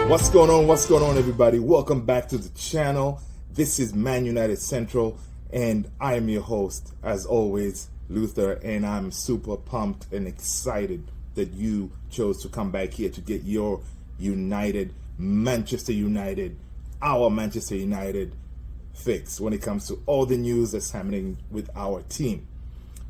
What's going on? What's going on, everybody? Welcome back to the channel. This is Man United Central, and I am your host, as always, Luther, and I'm super pumped and excited that you chose to come back here to get your Manchester United, our Manchester United fix when it comes to all the news that's happening with our team.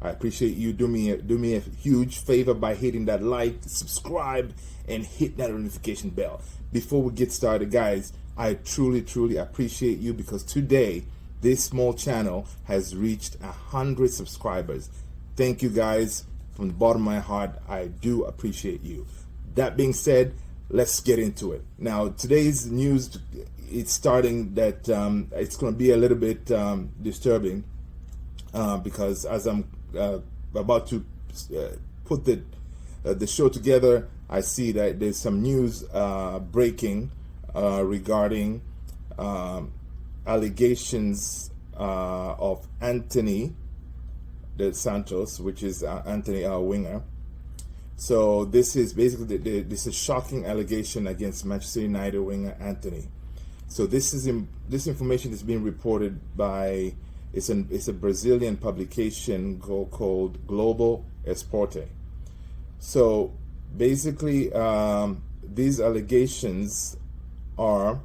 I appreciate you. Do me a huge favor by hitting that like, subscribe, and hit that notification bell. Before we get started, guys, I truly appreciate you, because today this small channel has reached 100 subscribers. Thank you, guys, from the bottom of my heart. I do appreciate you. That being said, let's get into it. Now, today's news, it's starting that it's going to be a little bit disturbing because as I'm about to put the show together, I see that there's some news breaking regarding allegations of Antony de Santos, which is Antony, our winger. So this is basically this is a shocking allegation against Manchester United winger Antony. So this information is being reported by it's a Brazilian publication called Global Esporte. So basically, these allegations are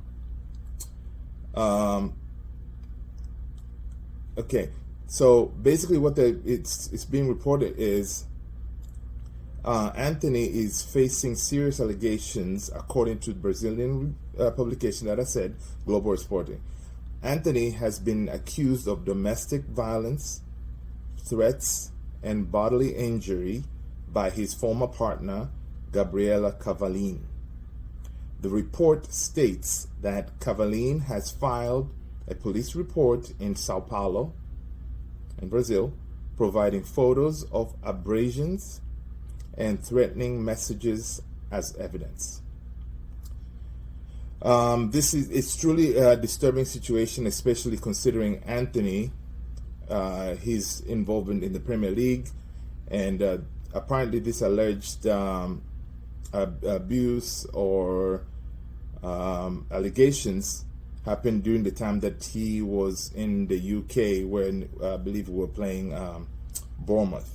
okay. So basically, what it's being reported is Antony is facing serious allegations, according to the Brazilian publication that I said, Global Esporte. Antony has been accused of domestic violence, threats, and bodily injury by his former partner, Gabriela Cavallin. The report states that Cavallin has filed a police report in Sao Paulo, in Brazil, providing photos of abrasions and threatening messages as evidence. It's truly a disturbing situation, especially considering Antony, his involvement in the Premier League, and apparently this alleged abuse or allegations happened during the time that he was in the UK, when I believe we were playing Bournemouth.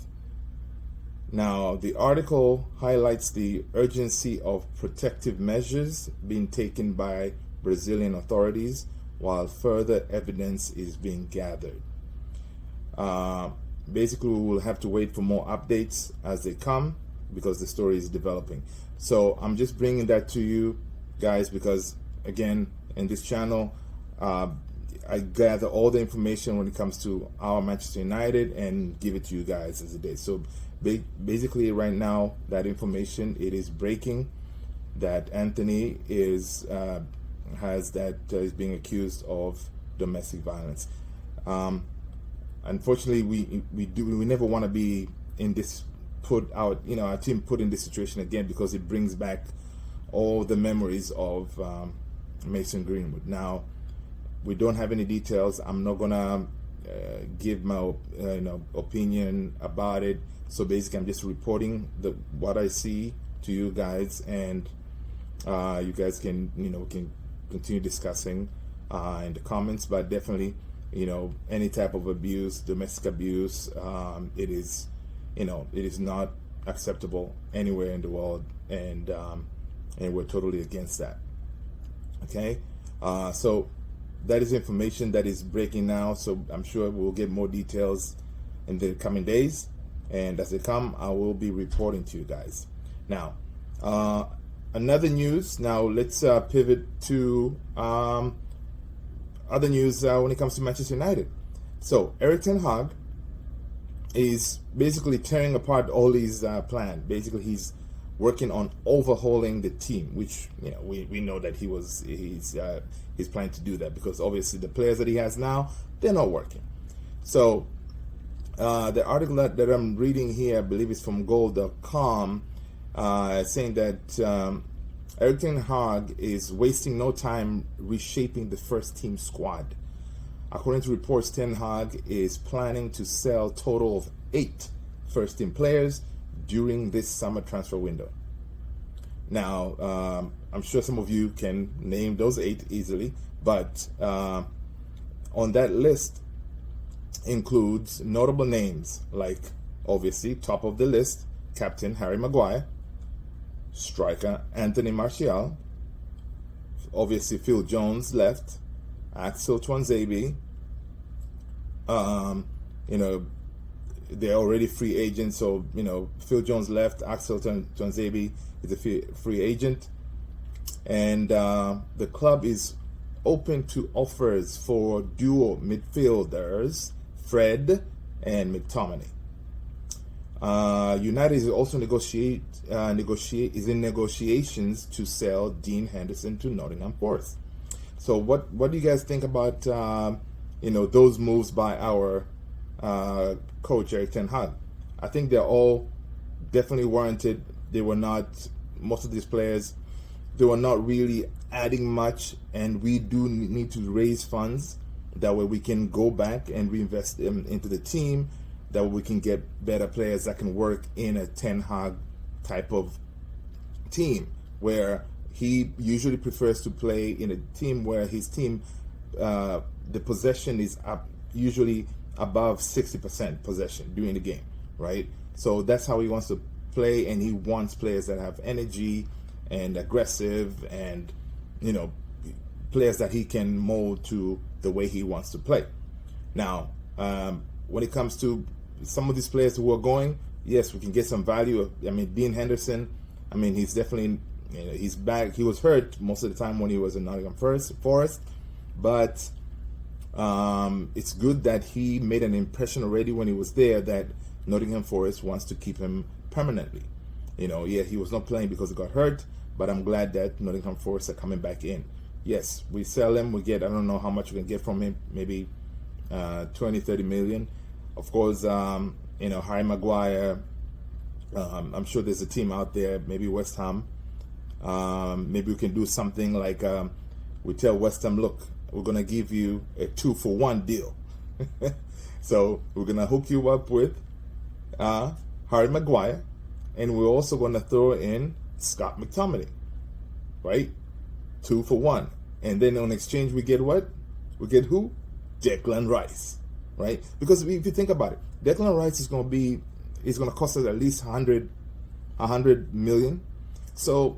Now, the article highlights the urgency of protective measures being taken by Brazilian authorities while further evidence is being gathered. Basically, we will have to wait for more updates as they come, because the story is developing. So I'm just bringing that to you guys because, again, in this channel, I gather all the information when it comes to our Manchester United and give it to you guys as a day. So basically, right now, that information, it is breaking that Antony is being accused of domestic violence. Unfortunately, we never want to be in this our team put in this situation again, because it brings back all the memories of Mason Greenwood. Now, we don't have any details. I'm not gonna give my opinion about it. So basically, I'm just reporting what I see to you guys, and you guys can can continue discussing in the comments. But definitely, any type of abuse, domestic abuse, it is not acceptable anywhere in the world, and we're totally against that. Okay, so that is information that is breaking now. So I'm sure we'll get more details in the coming days. And as they come, I will be reporting to you guys. Now, another news. Now, let's pivot to other news when it comes to Manchester United. So, Erik ten Hag is basically tearing apart all his plan. Basically, he's working on overhauling the team, which we know that he's planning to do that, because obviously the players that he has now, they're not working. So the article that I'm reading here, I believe it's from goal.com, saying that Erik ten Hag is wasting no time reshaping the first team squad. According to reports, Ten Hag is planning to sell a total of 8 first team players during this summer transfer window. Now, I'm sure some of you can name those 8 easily, but on that list includes notable names like, obviously, top of the list, Captain Harry Maguire, striker Anthony Martial, obviously Phil Jones left, Axel Tuanzebe, they're already free agents, so Phil Jones left, Axel Tuanzebe is a free agent, and the club is open to offers for duo midfielders Fred and McTominay. United is also is in negotiations to sell Dean Henderson to Nottingham Forest. So what do you guys think about those moves by our coach Erik ten Hag? I think they're all definitely warranted. They were not, most of these players, they were not really adding much, and we do need to raise funds. That way we can go back and reinvest them into the team. That way we can get better players that can work in a Ten Hag type of team, where he usually prefers to play in a team where his team, the possession is up, usually above 60% possession during the game, right? So that's how he wants to play, and he wants players that have energy and aggressive, and players that he can mold to the way he wants to play. Now, when it comes to some of these players who are going, yes, we can get some value. I mean, Dean Henderson, he's definitely, he's back. He was hurt most of the time when he was in Nottingham Forest, but it's good that he made an impression already when he was there that Nottingham Forest wants to keep him permanently. He was not playing because he got hurt, but I'm glad that Nottingham Forest are coming back in. Yes, we sell him, we get, I don't know how much we can get from him, maybe 20-30 million. Of course, Harry Maguire, I'm sure there's a team out there, maybe West Ham. Maybe we can do something like we tell West Ham, look, we're going to give you a 2-for-1 deal. So we're going to hook you up with Harry Maguire, and we're also going to throw in Scott McTominay, right? 2-for-1. And then on exchange, we get what? We get who? Declan Rice, right? Because if you think about it, Declan Rice is going to cost us at least 100 million. So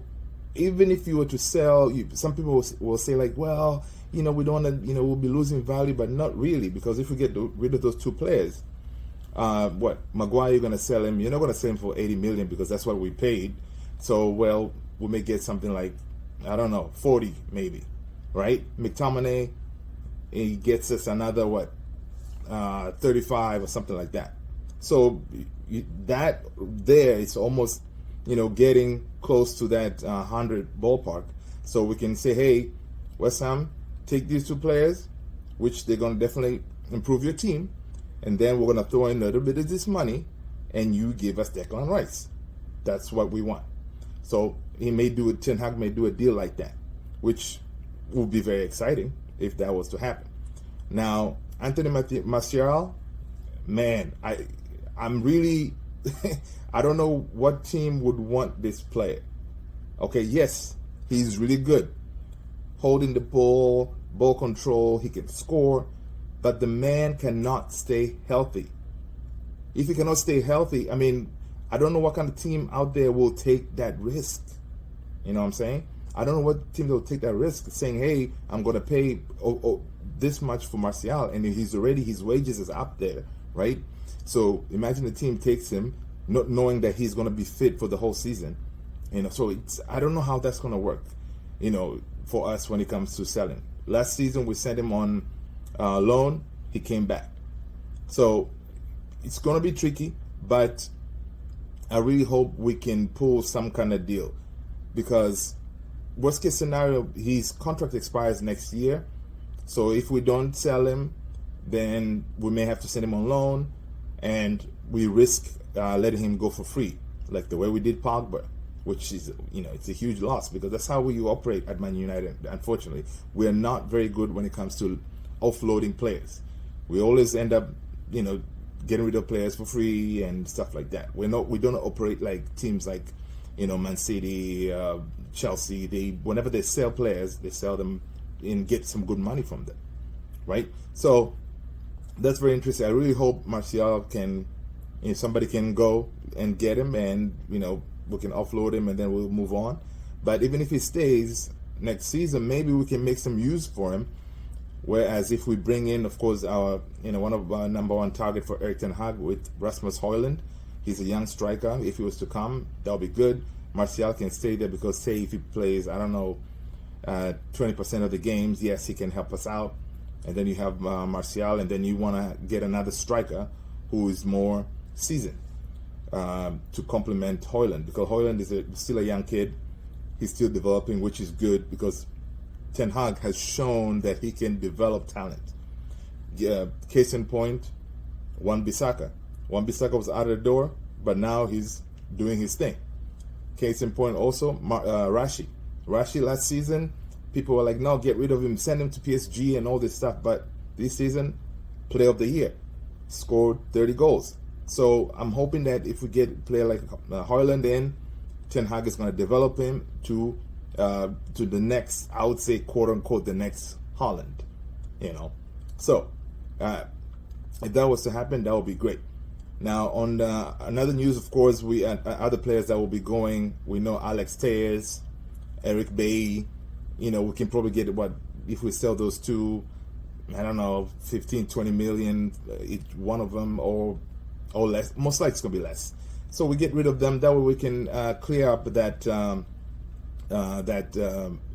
even if you were to sell, some people will say like, well, we don't want to, we'll be losing value, but not really, because if we get rid of those 2 players, Maguire, you're going to sell him. You're not going to sell him for 80 million because that's what we paid. So, well, we may get something like, I don't know, 40 maybe, right? McTominay, he gets us another 35 or something like that. So that there is almost, getting close to that 100 ballpark. So we can say, hey, West Ham, take these 2 players, which they're going to definitely improve your team, and then we're going to throw in a little bit of this money, and you give us Declan Rice. That's what we want. So Ten Hag may do a deal like that, which would be very exciting if that was to happen. Now, Anthony Martial, man, I'm really, I don't know what team would want this player. Okay, yes, he's really good. Holding the ball control, he can score, but the man cannot stay healthy. If he cannot stay healthy, I don't know what kind of team out there will take that risk. You know what I'm saying? I don't know what team will take that risk, saying, hey, I'm going to pay this much for Martial, and his wages is up there, right? So imagine the team takes him, not knowing that he's going to be fit for the whole season. So I don't know how that's going to work, for us when it comes to selling. Last season, we sent him on loan. He came back. So it's going to be tricky, but I really hope we can pull some kind of deal, because worst case scenario, his contract expires next year. So if we don't sell him, then we may have to send him on loan, and we risk letting him go for free, like the way we did Pogba, which is, it's a huge loss, because that's how we operate at Man United. Unfortunately, we are not very good when it comes to offloading players. We always end up, getting rid of players for free and stuff like that. We don't operate like teams like Man City, Chelsea, whenever they sell players, they sell them and get some good money from them, right? So that's very interesting. I really hope Martial can, somebody can go and get him, and we can offload him, and then we'll move on. But even if he stays next season, maybe we can make some use for him. Whereas if we bring in, of course, our one of our number one target for Erik ten Hag with Rasmus Højlund, he's a young striker. If he was to come, that'll be good. Martial can stay there because, say, if he plays, 20% of the games, yes, he can help us out. And then you have Martial, and then you want to get another striker who is more seasoned to complement Højlund, because Højlund is still a young kid. He's still developing, which is good because Ten Hag has shown that he can develop talent. Case in point, Wan-Bissaka. Wan-Bissaka was out of the door, but now he's doing his thing. Case in point also, Rashi. Rashi last season, people were like, no, get rid of him, send him to PSG and all this stuff. But this season, player of the year, scored 30 goals. So I'm hoping that if we get a player like Højlund in, Ten Hag is going to develop him to the next, I would say, quote unquote, the next Haaland. So if that was to happen, that would be great. Now, on another news, of course, we other players that will be going. We know Alex Telles, Eric Bailly. We can probably get if we sell those two, 15, 20 million each one of them, or less. Most likely it's going to be less. So we get rid of them. That way we can clear up that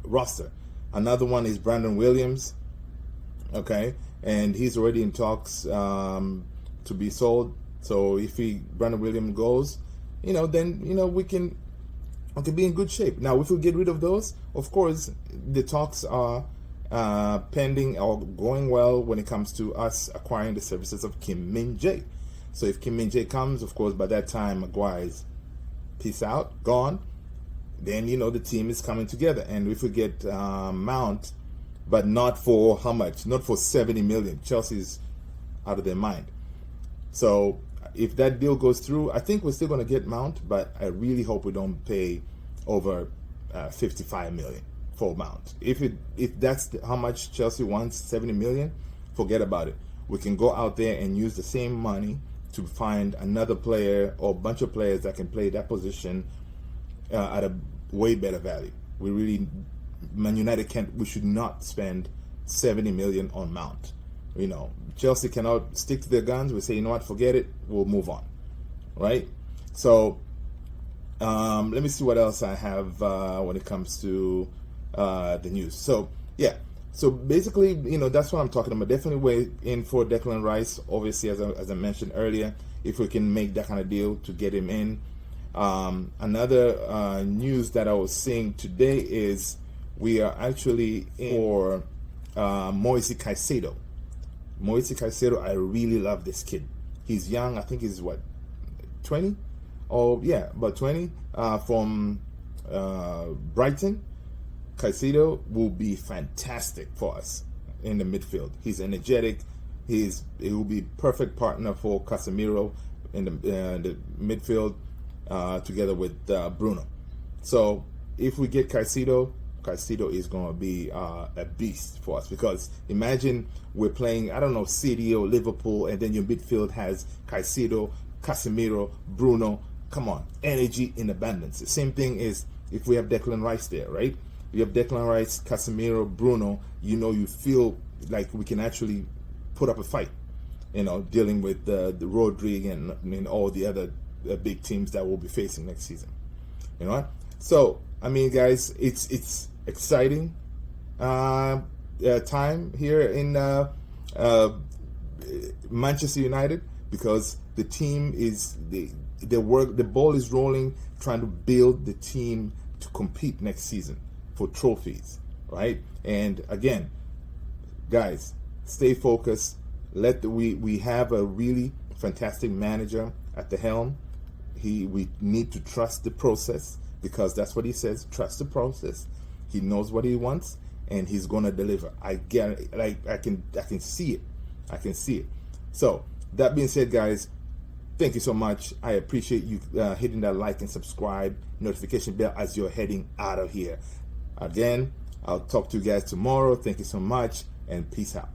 roster. Another one is Brandon Williams. Okay, and he's already in talks to be sold. So if Brandon Williams goes, then we can be in good shape. Now, if we get rid of those, of course, the talks are pending or going well when it comes to us acquiring the services of Kim Min-jae. So if Kim Min-jae comes, of course, by that time, Maguire's peace out, gone. Then, the team is coming together. And if we get Mount, but not for how much? Not for 70 million. Chelsea's out of their mind. So if that deal goes through, I think we're still going to get Mount, but I really hope we don't pay over 55 million for Mount. If that's how much Chelsea wants, 70 million, forget about it. We can go out there and use the same money to find another player or a bunch of players that can play that position at a way better value. Man United we should not spend 70 million on Mount. Chelsea cannot stick to their guns. We say, what, forget it, we'll move on, right? So let me see what else I have when it comes to the news. So yeah, so basically, that's what I'm talking about. Definitely way in for Declan Rice, obviously, as I mentioned earlier, if we can make that kind of deal to get him in. Another news that I was seeing today is we are actually in for Moise Caicedo. Moise Caicedo, I really love this kid. He's young. I think he's 20? Oh yeah, about 20. From Brighton. Caicedo will be fantastic for us in the midfield. He's energetic. He will be perfect partner for Casemiro in the midfield together with Bruno. So if we get Caicedo is going to be a beast for us, because imagine we're playing, City or Liverpool, and then your midfield has Caicedo, Casemiro, Bruno. Come on, energy in abundance. The same thing is if we have Declan Rice there, right? You have Declan Rice, Casemiro, Bruno. You feel like we can actually put up a fight. Dealing with the Rodri and all the other big teams that we'll be facing next season. So guys, it's exciting time here in Manchester United, because the team is the ball is rolling, trying to build the team to compete next season for trophies, right? And again, guys, stay focused. We have a really fantastic manager at the helm. We need to trust the process, because that's what he says. Trust the process. He knows what he wants, and he's gonna deliver. I can see it. I can see it. So that being said, guys, Thank you so much. I appreciate you hitting that like and subscribe notification bell as you're heading out of here. Again, I'll talk to you guys tomorrow. Thank you so much, and peace out.